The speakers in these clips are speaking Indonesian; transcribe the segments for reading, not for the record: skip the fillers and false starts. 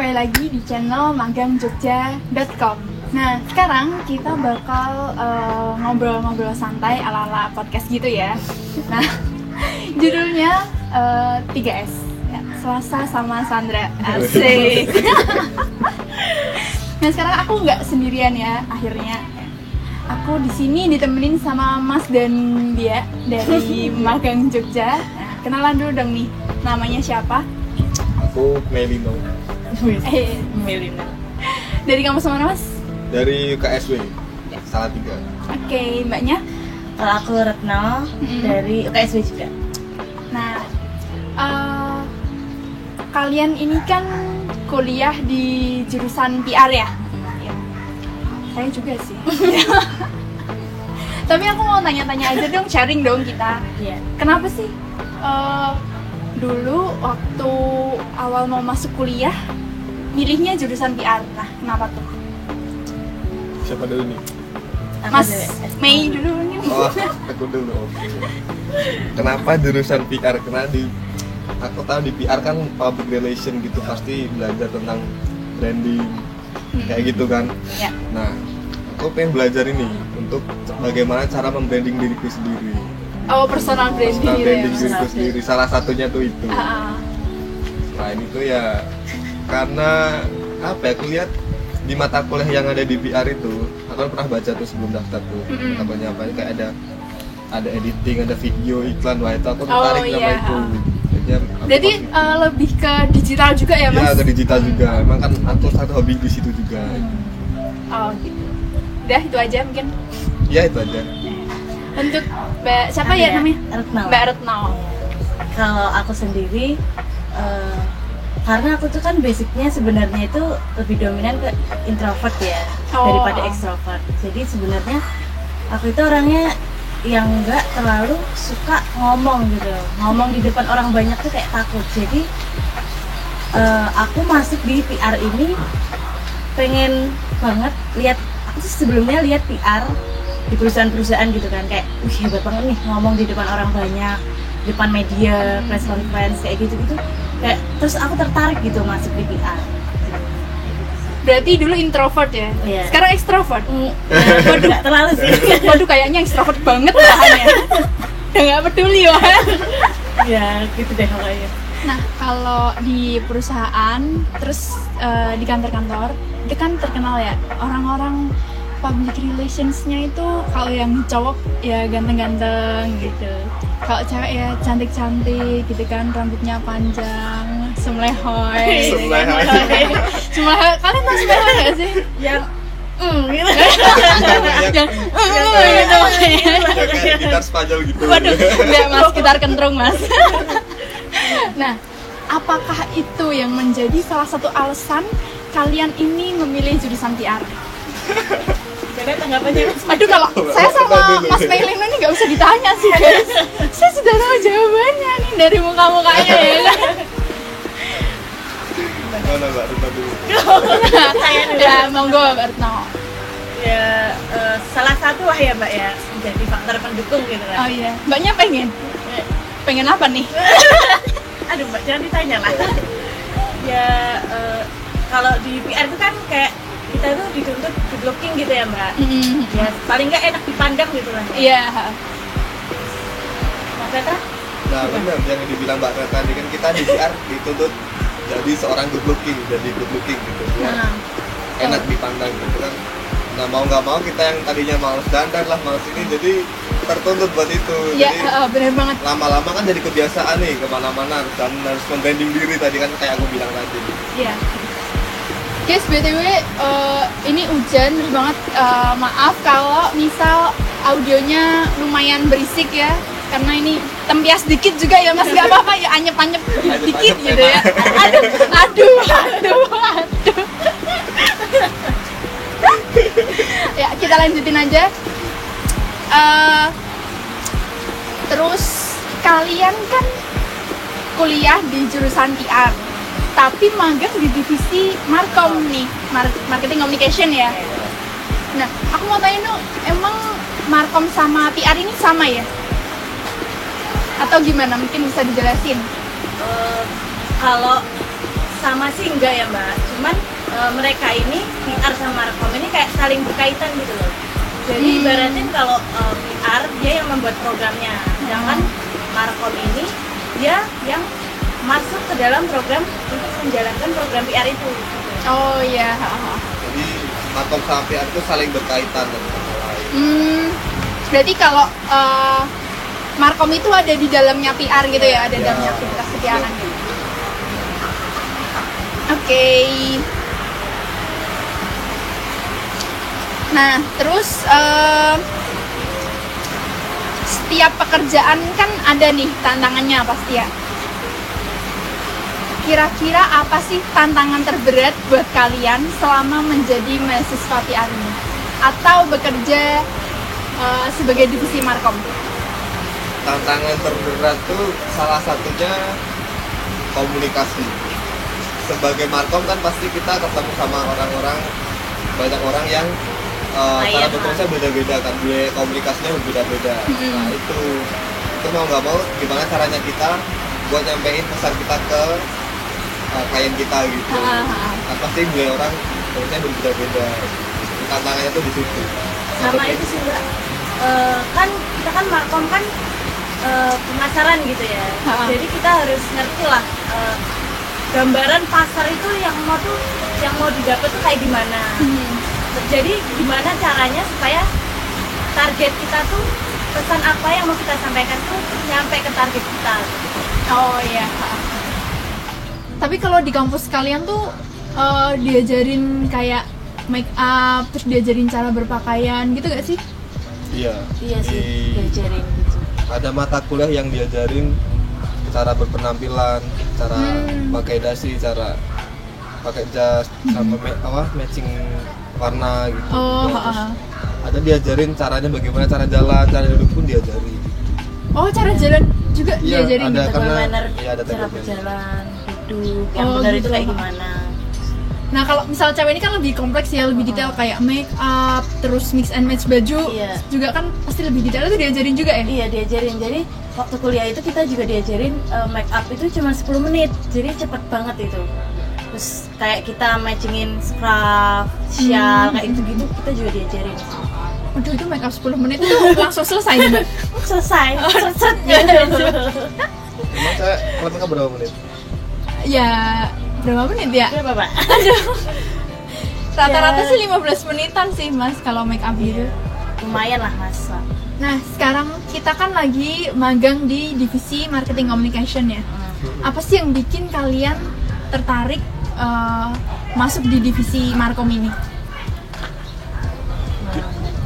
kembali lagi di channel magangjogja.com. Nah, sekarang kita bakal ngobrol-ngobrol santai ala-ala podcast gitu ya. Nah, judulnya 3S ya, Selasa sama Sandra. Asik. Nah, sekarang aku nggak sendirian ya, akhirnya. Aku di sini ditemenin sama Mas dan dia dari Magang Jogja. Nah, kenalan dulu dong nih, namanya siapa? Aku Melino. Melino. Dari kampus mana, Mas? Dari UKSW, Salatiga. Oke, mbaknya? Kalau aku Retno dari UKSW juga. Nah, kalian ini kan kuliah di jurusan PR ya? Ya. Saya juga sih. Tapi aku mau tanya-tanya aja dong, sharing dong kita. Iya. Kenapa sih dulu waktu awal mau masuk kuliah milihnya jurusan PR? Nah, kenapa tuh? Siapa dulu nih? Mas Mei dulu nih. Oh, aku dulu. Oke. Kenapa jurusan PR? Karena aku tahu di PR kan public relation gitu, pasti belajar tentang branding kayak gitu kan. Ya. Nah, aku pengen belajar ini untuk bagaimana cara membranding diriku sendiri. Oh, personal branding Personal gitu branding ya. diriku sendiri. Salah satunya tuh itu. Selain itu ya karena apa ya, aku lihat di mata kuliah yang ada di PR itu, aku kan pernah baca tuh sebelum daftar tuh apa kayak ada editing, ada video, iklan, wah itu aku tertarik sama itu. Jadi lebih ke digital juga ya, Mas? Iya, ke digital juga. Emang kan aku satu hobi di situ juga. Oh gitu. Udah itu aja mungkin. Iya, itu aja. Untuk Mbak siapa ya namanya? Retno. Mbak Retno. Kalau aku sendiri, karena aku tuh kan basicnya sebenarnya itu lebih dominan ke introvert ya daripada extrovert. Jadi sebenarnya aku itu orangnya yang nggak terlalu suka ngomong gitu. Ngomong di depan orang banyak tuh kayak takut. Jadi aku masuk di PR ini pengen banget lihat. Aku tuh sebelumnya lihat PR di perusahaan-perusahaan gitu kan, kayak wih hebat banget nih ngomong di depan orang banyak, di depan media, press conference kayak gitu-gitu. Kayak terus aku tertarik gitu masuk di PR. Berarti dulu introvert ya? Iya. Sekarang extrovert? Waduh, nggak terlalu sih. Waduh, kayaknya extrovert banget malahannya. Udah nggak peduli wah. Ya gitu deh kayaknya. Nah, kalau di perusahaan, terus di kantor-kantor, itu kan terkenal ya, orang-orang public relations-nya itu kalau yang cowok ya ganteng-ganteng gitu, kalau cewek ya cantik-cantik gitu kan, rambutnya panjang, semlehoy. Semlehoy. Semlehoy, kalian tahu semlehoy nggak sih? Yang gitu. Yang gitu. Kayak gitar spanyol gitu. Waduh, enggak Mas, gitar kentrung Mas. Nah, apakah itu yang menjadi salah satu alasan kalian ini memilih jurusan PR? Karena tanggapannya Aduh, kalau saya sama Mas Melino ini nggak usah ditanya sih guys. Saya sudah tahu jawabannya nih dari muka-mukanya ya kan. Mana Mbak Retno dulu? Ya, monggo Mbak Retno. ya salah satu lah ya Mbak ya, menjadi faktor pendukung gitu kan. Oh iya, Mbaknya pengen apa nih? Aduh Mbak, jangan ditanya lah. Ya kalau di PR itu kan kayak kita tuh dituntut good looking gitu ya Mbak. Ya paling nggak enak dipandang gitu lah. Iya. Mbak Petra? Nah benar yang dibilang Mbak Retno tadi kan, kita di PR dituntut jadi seorang good looking gitu ya. Enak dipandang gitu kan. Nah mau nggak mau kita yang tadinya malas dandan lah, malas ini, jadi tertuntut buat itu. Iya, Jadi benar banget. lama-lama kan jadi kebiasaan nih, kemana-mana harus membranding diri tadi kan, kayak aku bilang tadi. Iya. Guys, BTW ini hujan terus banget. Maaf kalau misal audionya lumayan berisik ya, karena ini tempias dikit juga ya Mas, nggak apa-apa ya, anyep-anyep dikit gitu ya. Aduh. Ya, kita lanjutin aja. Terus kalian kan kuliah di jurusan PR, tapi magang di divisi Markom nih, marketing communication ya. Nah, aku mau tanya dong, emang Markom sama PR ini sama ya? Atau gimana? Mungkin bisa dijelasin. Kalau sama sih enggak ya Mbak, cuman mereka ini PR sama Markom ini kayak saling berkaitan gitu loh. Jadi ibaratin kalau PR dia yang membuat programnya, sedangkan Markom ini dia yang masuk ke dalam program untuk menjalankan program PR itu. Oh iya. Jadi Markom sama PR itu saling berkaitan dan lain. Berarti kalau Markom itu ada di dalamnya PR gitu ya, ada dalamnya aktivitas PR-an gitu. Oke. Nah, terus setiap pekerjaan kan ada nih tantangannya pasti ya. Kira-kira apa sih tantangan terberat buat kalian selama menjadi mahasiswa PR ini? Atau bekerja sebagai divisi Markom? Tantangan terberat tuh salah satunya komunikasi. Sebagai Markom kan pasti kita ketemu sama banyak orang yang cara berproses beda-beda kan, dia komunikasinya berbeda-beda. Nah itu mau nggak mau gimana caranya kita buat nyampein pesan kita ke klien kita gitu. Nah, pasti dia orang komunikasinya berbeda-beda. Tantangannya tuh di situ. Sama itu sih Mbak. Kan kita kan Markom kan pemasaran gitu ya. Jadi kita harus ngerti lah gambaran pasar itu yang mau didapat tuh kayak gimana. Jadi gimana caranya supaya target kita tuh pesan apa yang mau kita sampaikan tuh nyampe ke target kita. Oh iya. Tapi kalau di kampus kalian tuh diajarin kayak make up, terus diajarin cara berpakaian gitu gak sih? Iya. Iya sih, diajarin gitu. Ada mata kuliah yang diajarin cara berpenampilan, cara pakai dasi, cara pakai jas, sama matching warna gitu. Ada diajarin caranya bagaimana cara jalan, cara duduk pun diajari. Oh, cara jalan juga diajarin ada gitu. karena ada cara berjalan, duduk, yang benar gitu. itu kayak gimana. Nah, kalau misal cewek ini kan lebih kompleks ya, lebih detail kayak make up, terus mix and match baju. Juga kan pasti lebih detail, itu diajarin juga ya? Iya, diajarin. Jadi waktu kuliah itu kita juga diajarin make up itu cuma 10 menit. Jadi cepet banget itu. Terus kayak kita matchingin scarf, shawl, kayak gitu-gitu kita juga diajarin. Waduh, itu make up 10 menit itu langsung selesai ya, Mbak? Selesai, set Emang saya kalau make up berapa menit? Ya, berapa menit ya? Berapa Pak? Rata-rata sih 15 menitan sih Mas kalau make up gitu. Lumayan lah Mas. Nah, sekarang kita kan lagi magang di divisi marketing communication ya. Apa sih yang bikin kalian tertarik masuk di divisi Markom ini?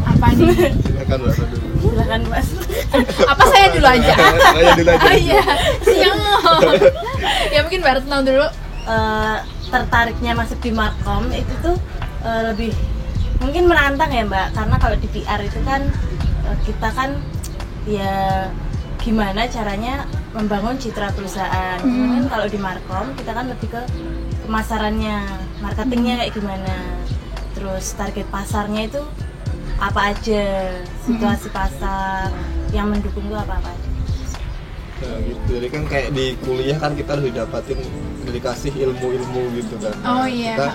Apa nih? Silakan Mas. Apa saya dulu aja? Saya dulu aja. Iya, siang. Ya mungkin Mbak Retno dulu. Tertariknya masuk di Markom itu tuh lebih mungkin menantang ya Mbak, karena kalau di PR itu kan kita kan ya gimana caranya membangun citra perusahaan. Mungkin kalau di Markom kita kan lebih ke pemasarannya, marketingnya kayak gimana, terus target pasarnya itu apa aja, situasi pasar yang mendukung itu apa aja. Nah, gitu. Jadi kan kayak di kuliah kan kita harus dikasih ilmu-ilmu gitu kan. Oh iya. Kita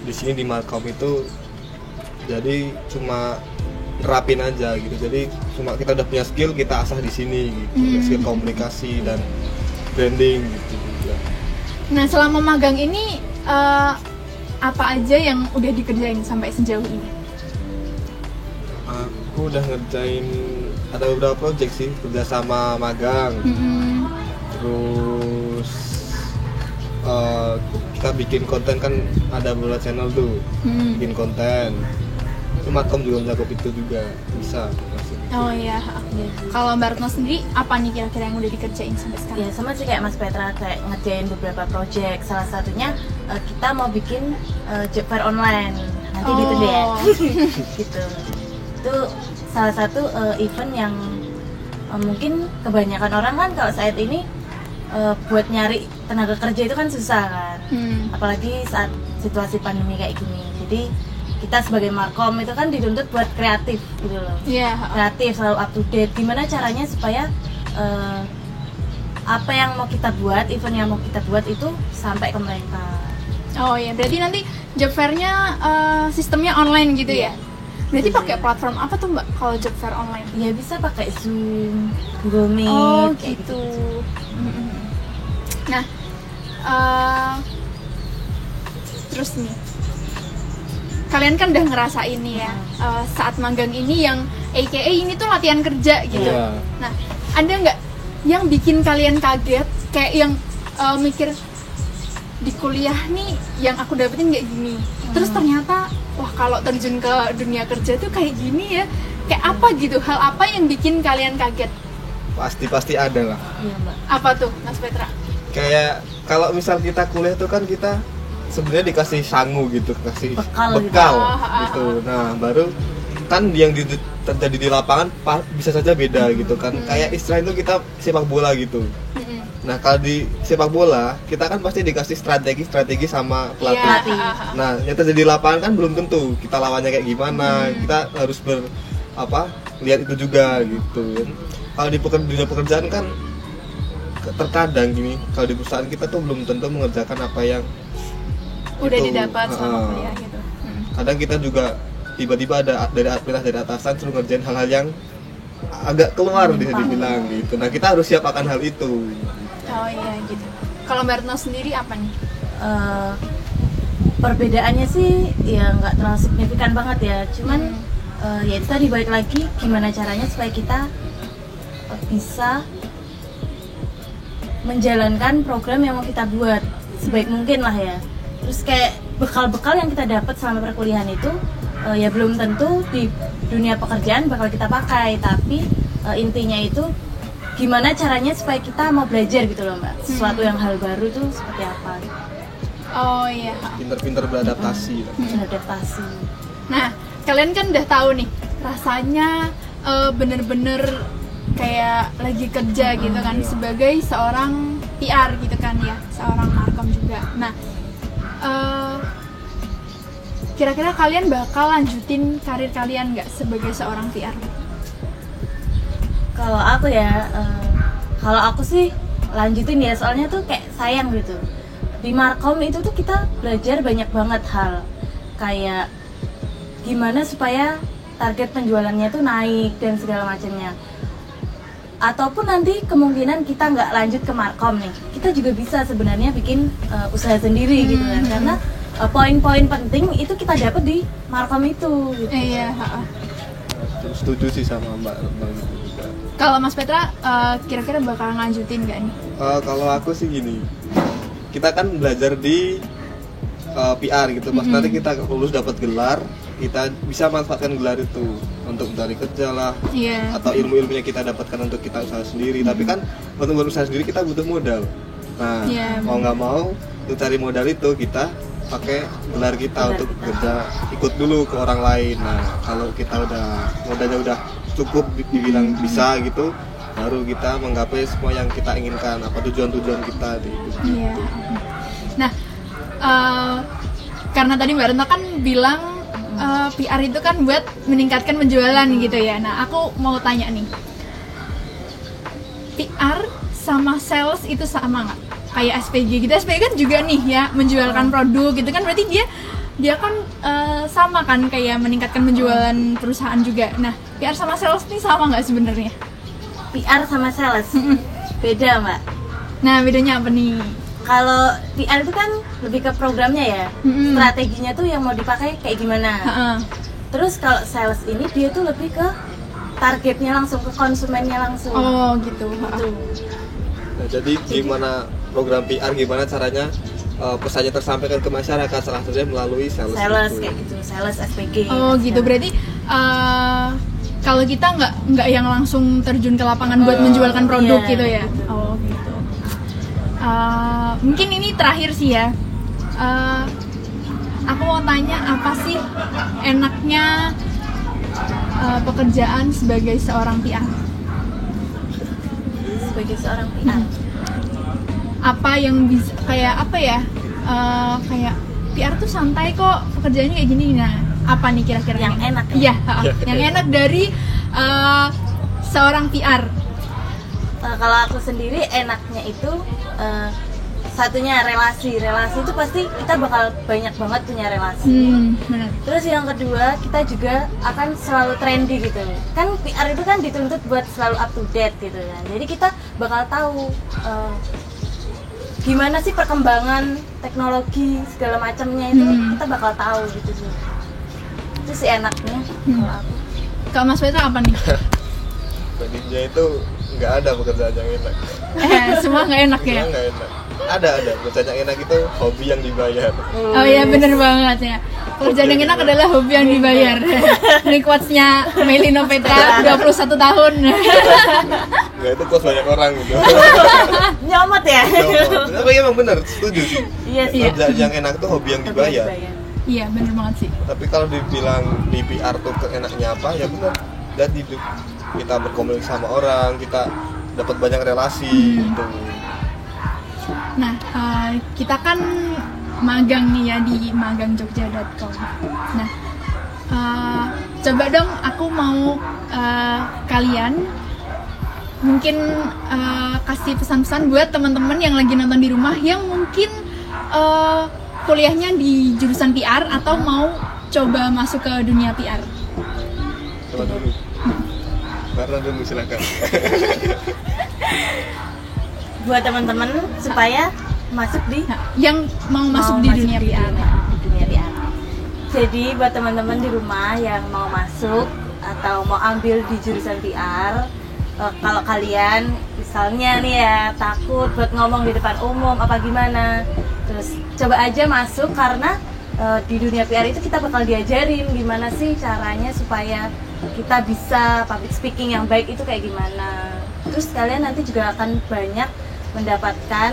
di sini di Markom itu jadi cuma terapin aja gitu. Jadi cuma kita udah punya skill, kita asah di sini gitu. Skill komunikasi dan branding gitu juga. Nah, selama magang ini apa aja yang udah dikerjain sampai sejauh ini? Aku udah ngerjain ada beberapa project sih, kerja sama magang. Terus kita bikin konten kan ada beberapa channel tuh, bikin konten. Itu Markom juga mencakup itu juga bisa. Oh iya. Kalau Mbak Retno sendiri apa nih kira-kira yang udah dikerjain sampai sekarang? Ya sama sih kayak Mas Petra, kayak ngerjain beberapa project. Salah satunya kita mau bikin job fair online. Nanti ditunggu ya. Gitu. Itu salah satu event yang mungkin kebanyakan orang kan kalau saat ini buat nyari tenaga kerja itu kan susah kan. Apalagi saat situasi pandemi kayak gini. Jadi kita sebagai Markom itu kan dituntut buat kreatif gitu loh. Kreatif, selalu up to date. Gimana caranya supaya apa yang mau kita buat, event yang mau kita buat itu sampai ke mereka. Oh iya, berarti nanti job fair-nya sistemnya online gitu ya? Berarti pakai platform apa tuh Mbak kalau job fair online? Ya bisa pakai Zoom, Google Meet. Oh kayak gitu. Nah, terus nih, kalian kan udah ngerasain nih ya saat magang ini yang AKA ini tuh latihan kerja gitu. Iya. Nah, ada nggak yang bikin kalian kaget kayak yang mikir di kuliah nih yang aku dapetin kayak gini, terus ternyata wah kalau terjun ke dunia kerja tuh kayak gini ya, kayak apa gitu, hal apa yang bikin kalian kaget? Pasti ada lah. Iya Mbak. Apa tuh Mas Petra? Kayak kalau misal kita kuliah tuh kan kita sebenarnya dikasih sangu gitu, kasih Bekal gitu. Nah baru kan yang terjadi di lapangan bisa saja beda gitu kan. Kayak istilah itu kita sepak bola gitu. Nah kalau di sepak bola kita kan pasti dikasih strategi sama pelatih. Nah yang terjadi di lapangan kan belum tentu kita lawannya kayak gimana. Kita harus lihat itu juga gitu. Kalau di dunia pekerjaan kan terkadang gini, kalau di perusahaan kita tuh belum tentu mengerjakan apa yang udah didapat sama kuliah gitu. Kadang kita juga tiba-tiba ada perintah dari atasan suruh ngerjain hal-hal yang agak keluar bisa dibilang gitu. Nah kita harus siap akan hal itu. Oh iya gitu. Kalau Mbak Retno sendiri apa nih? Perbedaannya sih ya nggak terlalu signifikan banget ya. Cuman ya itu tadi balik lagi gimana caranya supaya kita bisa menjalankan program yang mau kita buat sebaik mungkin lah ya. Terus kayak bekal-bekal yang kita dapat selama perkuliahan itu ya belum tentu di dunia pekerjaan bakal kita pakai, tapi intinya itu gimana caranya supaya kita mau belajar gitu loh Mbak, sesuatu yang hal baru tuh seperti apa. Oh iya. Pinter-pinter beradaptasi. Beradaptasi. Nah kalian kan udah tahu nih rasanya bener-bener kayak lagi kerja gitu kan, sebagai seorang PR gitu kan ya, seorang markom juga. Nah kira-kira kalian bakal lanjutin karir kalian nggak sebagai seorang PR? Kalau aku sih lanjutin ya, soalnya tuh kayak sayang gitu. Di markom itu tuh kita belajar banyak banget hal, kayak gimana supaya target penjualannya tuh naik dan segala macamnya. Ataupun nanti kemungkinan kita nggak lanjut ke markom nih, kita juga bisa sebenarnya bikin usaha sendiri gitu kan, karena poin-poin penting itu kita dapat di markom itu gitu. Iya. Setuju sih sama Mbak gitu juga. Kalau Mas Petra kira-kira bakal lanjutin nggak nih? Kalau aku sih gini, kita kan belajar di PR gitu, pas nanti kita lulus dapat gelar, kita bisa manfaatkan gelar itu untuk mencari kerja lah, atau ilmu-ilmunya kita dapatkan untuk kita usaha sendiri. Tapi kan untuk berusaha sendiri kita butuh modal. Nah mau nggak mau untuk cari modal itu kita pakai gelar kita untuk kerja, ikut dulu ke orang lain. Nah kalau kita modalnya udah cukup dibilang bisa gitu, baru kita menggapai semua yang kita inginkan, apa tujuan-tujuan kita di hidup. Iya. Nah karena tadi Mbak Retno kan bilang PR itu kan buat meningkatkan penjualan gitu ya. Nah aku mau tanya nih, PR sama sales itu sama nggak? Kayak SPG gitu, SPG kan juga nih ya menjualkan produk gitu kan, berarti dia kan sama kan kayak meningkatkan penjualan perusahaan juga. Nah PR sama sales nih sama nggak sebenarnya? PR sama sales beda Mbak. Nah bedanya apa nih? Kalau PR itu kan lebih ke programnya ya, strateginya tuh yang mau dipakai kayak gimana. Terus kalau sales ini dia tuh lebih ke targetnya langsung, ke konsumennya langsung. Oh gitu. Nah, jadi gimana program PR, gimana caranya pesannya tersampaikan ke masyarakat, salah satunya melalui sales gitu. Kayak gitu, sales SPG. Oh gitu, berarti kalau kita nggak yang langsung terjun ke lapangan buat menjualkan produk gitu ya. Oh gitu. Mungkin ini terakhir sih ya. Aku mau tanya, apa sih enaknya pekerjaan sebagai seorang PR? Sebagai seorang PR. Apa yang bisa kayak apa ya? Kayak PR tuh santai kok, pekerjaannya kayak gini. Nah, apa nih kira-kira yang enak ya? Iya, yang enak dari seorang PR. Kalau aku sendiri enaknya itu satunya relasi itu pasti kita bakal banyak banget punya relasi. Benar. Terus yang kedua, kita juga akan selalu trendy gitu. Kan PR itu kan dituntut buat selalu up to date gitu kan. Jadi kita bakal tahu gimana sih perkembangan teknologi segala macamnya itu kita bakal tahu gitu sih. Itu sih enaknya kalau aku. Kak Mas Petra apa nih? Ninja itu nggak ada pekerjaan yang enak. Semua nggak enak ya? Semua nggak enak. Ada pekerjaan yang enak itu hobi yang dibayar. Oh iya bener banget ya. Pekerjaan yang enak adalah hobi yang dibayar. Ini quotes-nya Melino Petra 21 tahun. Nggak, itu quotes banyak orang gitu. Nyomot ya? Nyomot. Tapi emang bener, setuju sih. Iya sih. Pekerjaan yang enak itu hobi yang dibayar. Iya bener banget sih. Tapi kalau dibilang di PR tuh keenaknya apa, ya bener. Dan hidup kita berkomunikasi sama orang, kita dapat banyak relasi gitu. Nah, kita kan magang nih ya di magangjogja.com. Nah, coba dong aku mau kalian mungkin kasih pesan-pesan buat teman-teman yang lagi nonton di rumah yang mungkin kuliahnya di jurusan PR atau mau coba masuk ke dunia PR. Coba dulu. Karena dulu silakan. Buat teman-teman supaya masuk di yang mau masuk di dunia PR. Di dunia PR. Jadi buat teman-teman di rumah yang mau masuk atau mau ambil di jurusan PR, kalau kalian misalnya nih ya takut buat ngomong di depan umum apa gimana, terus coba aja masuk karena di dunia PR itu kita bakal diajarin gimana sih caranya supaya kita bisa public speaking yang baik itu kayak gimana. Terus kalian nanti juga akan banyak mendapatkan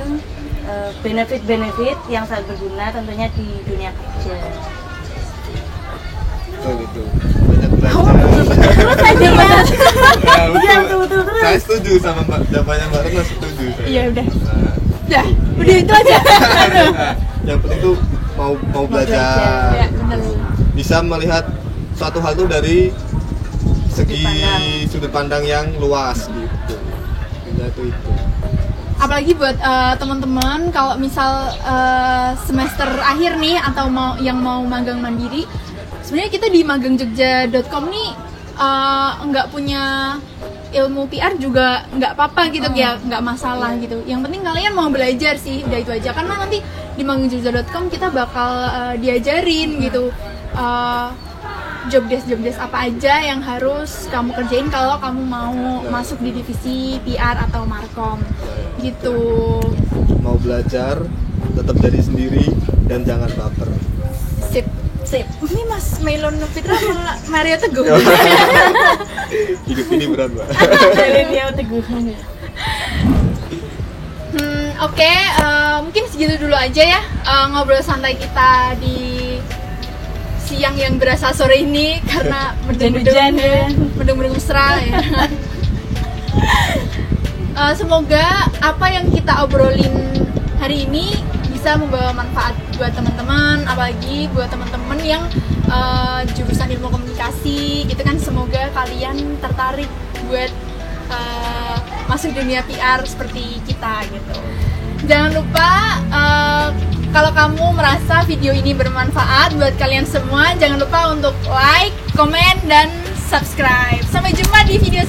benefit-benefit yang sangat berguna tentunya di dunia kerja. Oh gitu. Banyak belajar. Terus aja ya. Iya betul. Saya setuju sama Mbak, jawabannya Mbak Retno setuju. Iya udah. Nah, Udah itu aja. yang penting tuh mau belajar. Ya, benar. Bisa melihat suatu hal tuh dari segi sudut pandang yang luas gitu. Itu. Apalagi buat teman-teman kalau misal semester akhir nih atau yang mau magang mandiri, sebenarnya kita di magangjogja.com nih nggak punya ilmu PR juga nggak apa-apa gitu ya, nggak masalah gitu. Yang penting kalian mau belajar sih, udah itu aja. Karena nanti di magangjogja.com kita bakal diajarin gitu job desk apa aja yang harus kamu kerjain kalau kamu mau masuk di divisi PR atau markom gitu. Mau belajar, tetap jadi sendiri dan jangan baper. Sip. Ini Mas Melon Fitra sama Mario Teguh. Hidup ini berat, Mbak. Mario Teguh. Oke, mungkin segitu dulu aja ya ngobrol santai kita di siang yang berasa sore ini karena mendung-mendung mesra ya. Semoga apa yang kita obrolin hari ini bisa membawa manfaat buat teman-teman, apalagi buat teman-teman yang jurusan ilmu komunikasi gitu kan. Semoga kalian tertarik buat masuk dunia PR seperti kita gitu. Jangan lupa kalau kamu merasa video ini bermanfaat buat kalian semua, jangan lupa untuk like, komen, dan subscribe. Sampai jumpa di video